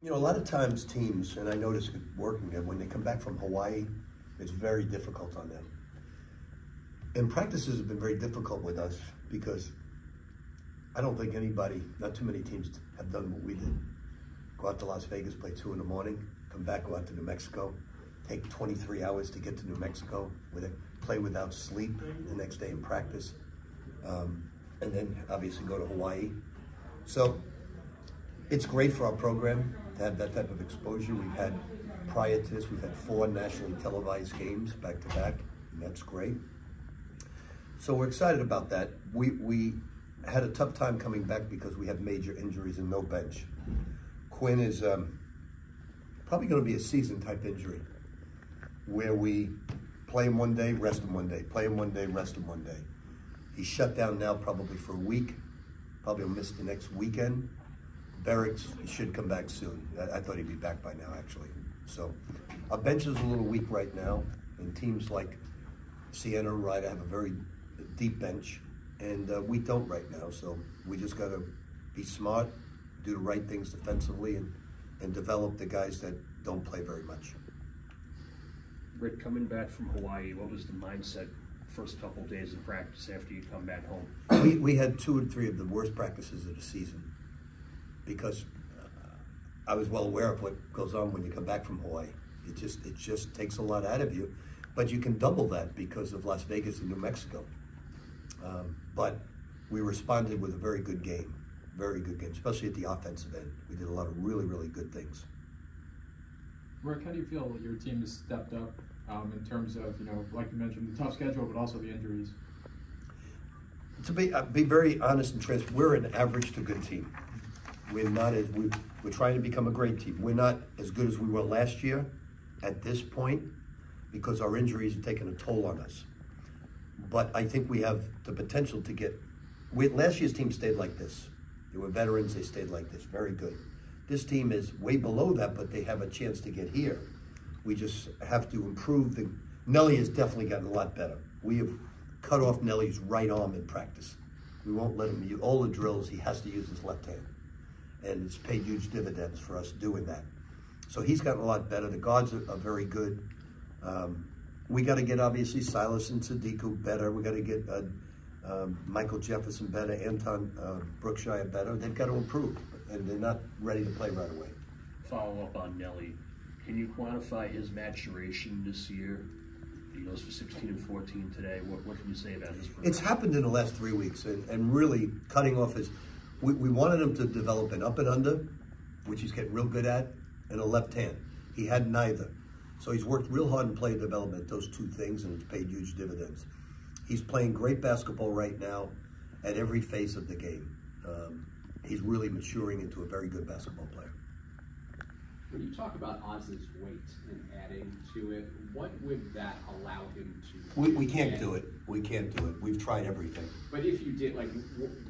You know, a lot of times teams, and I notice it working there, when they come back from Hawaii, it's very difficult on them. And practices have been very difficult with us because I don't think anybody, not too many teams have done what we did. Go out to Las Vegas, play 2 in the morning, come back, go out to New Mexico, take 23 hours to get to New Mexico, play without sleep the next day in practice, and then obviously go to Hawaii. So it's great for our program to have that type of exposure. We've had, prior to this, we've had 4 nationally televised games back to back, and that's great. So we're excited about that. We had a tough time coming back because we had major injuries and no bench. Quinn is probably going to be a season type injury where we play him one day, rest him one day, play him one day, rest him one day. He's shut down now probably for a week, probably will miss the next weekend. Berrick's, he should come back soon. I thought he'd be back by now, actually. So our bench is a little weak right now, and teams like Siena and Ryder have a very deep bench, and we don't right now. So we just got to be smart, do the right things defensively, and develop the guys that don't play very much. Rick, coming back from Hawaii, what was the mindset first couple of days of practice after you come back home? We had 2 or 3 of the worst practices of the season because I was well aware of what goes on when you come back from Hawaii. It just takes a lot out of you, but you can double that because of Las Vegas and New Mexico. But we responded with a very good game, especially at the offensive end. We did a lot of really, really good things. Rick, how do you feel your team has stepped up in terms of, like you mentioned, the tough schedule, but also the injuries? To be very honest and transparent, we're an average to good team. We're not as we're trying to become a great team. We're not as good as we were last year at this point because our injuries have taken a toll on us. But I think we have the potential to get. Last year's team stayed like this. They were veterans. They stayed like this. Very good. This team is way below that, but they have a chance to get here. We just have to improve. Nelly has definitely gotten a lot better. We have cut off Nelly's right arm in practice. We won't let him use all the drills. He has to use his left hand. And it's paid huge dividends for us doing that. So he's gotten a lot better. The guards are very good. We got to get, obviously, Silas and Sadiku better. We got to get Michael Jefferson better, Anton Brookshire better. They've got to improve, and they're not ready to play right away. Follow up on Nelly. Can you quantify his maturation this year? He goes for 16 and 14 today. What can you say about his progression? It's happened in the last 3 weeks, and really cutting off his. We wanted him to develop an up and under, which he's getting real good at, and a left hand. He had neither. So he's worked real hard in play development, those 2 things, and it's paid huge dividends. He's playing great basketball right now at every phase of the game. He's really maturing into a very good basketball player. When you talk about Oz's weight and adding to it, what would that allow him to do? We can't do it. We can't do it. We've tried everything. But if you did, like,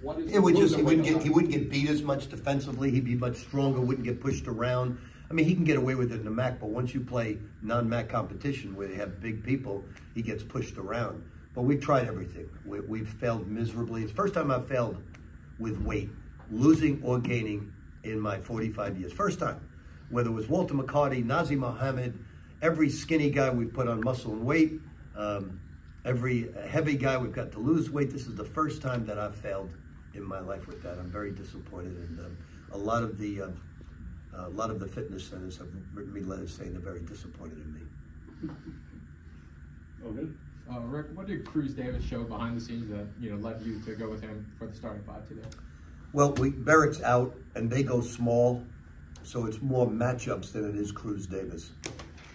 what is... It would just, he wouldn't get beat as much defensively. He'd be much stronger, wouldn't get pushed around. I mean, he can get away with it in the MAC, but once you play non-MAC competition where they have big people, he gets pushed around. But we've tried everything. We've failed miserably. It's the first time I've failed with weight, losing or gaining in my 45 years. First time. Whether it was Walter McCarty, Nazi Mohammed, every skinny guy we've put on muscle and weight, every heavy guy we've got to lose weight. This is the first time that I've failed in my life with that. I'm very disappointed, and a lot of the fitness centers have written me letters saying they're very disappointed in me. Okay. Rick, what did Cruz Davis show behind the scenes that led you to go with him for the starting 5 today? Well, Barrett's out, and they go small, so it's more matchups than it is Cruz Davis.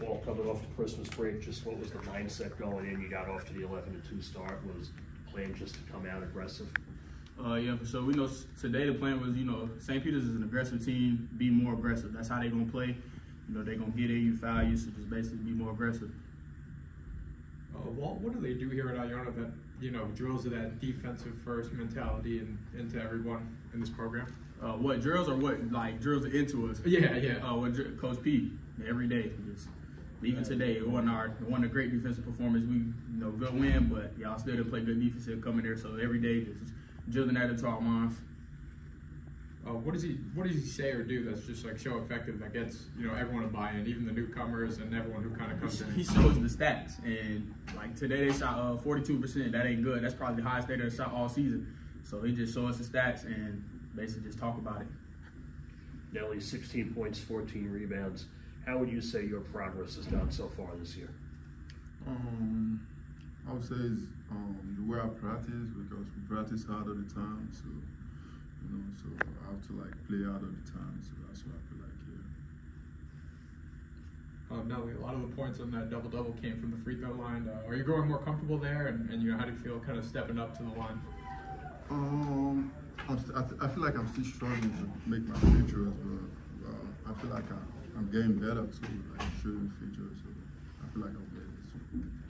Well, coming off the Christmas break, just what was the mindset going in? You got off to the 11-2 start. Was the plan just to come out aggressive? Yeah, for sure. We know today the plan was, St. Peter's is an aggressive team. Be more aggressive. That's how they're going to play. They're going to get in you, foul you, so just basically be more aggressive. Walt, what do they do here at Iona that, drills that defensive first mentality into everyone in this program? What, drills or what, like drills it into us? Yeah. Coach P, every day. Just, even today, it wasn't a great defensive performance. We, good win, but y'all still didn't play good defense and coming there. So every day, just drilling that into our minds. What does he say or do that's just like so effective that gets everyone to buy in, even the newcomers and everyone who kind of comes in? He shows the stats, and like today they shot 42%. That ain't good. That's probably the highest they ever shot all season. So he just shows us the stats and basically just talk about it. Nelly, 16 points, 14 rebounds. How would you say your progress has done so far this year? I would say it's the way I practice, because we practice hard all the time. So so I have to like play out all the time. So that's what I feel like here. Nelly, a lot of the points on that double-double came from the free throw line. Are you growing more comfortable there, and how do you feel kind of stepping up to the line? I feel like I'm still struggling to make my free throws, but I feel like I'm getting better too, like shooting free throws. So I feel like I'm getting this.